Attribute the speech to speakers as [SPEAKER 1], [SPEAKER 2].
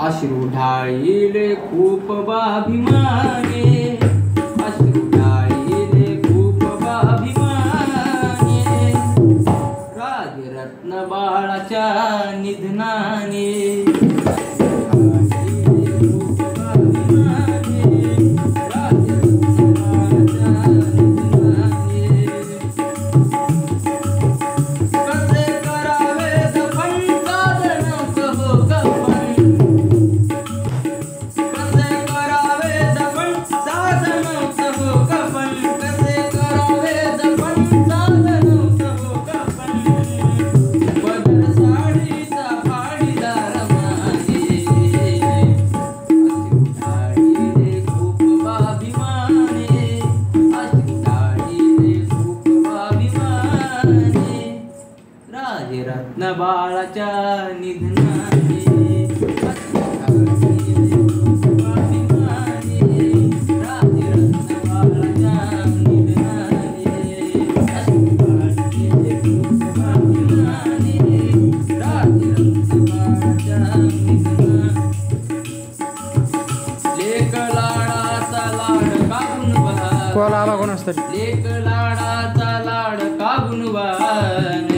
[SPEAKER 1] अश्रू ढाळीले खूप बाभिमाने, अश्रू ढाळीले खूप बाभिमाने, राजरत्न बाळाच्या निधनाने। राजरत्न बाळाच्या निधनाने, राजरत्न बाळाच्या निधनाने, राजरत्न बाळाच्या निधनाने। लेक लाडाचा लाड कागून बहार,
[SPEAKER 2] कोण आला कोण असतं
[SPEAKER 1] लेक लाडाचा लाड कागून बहार,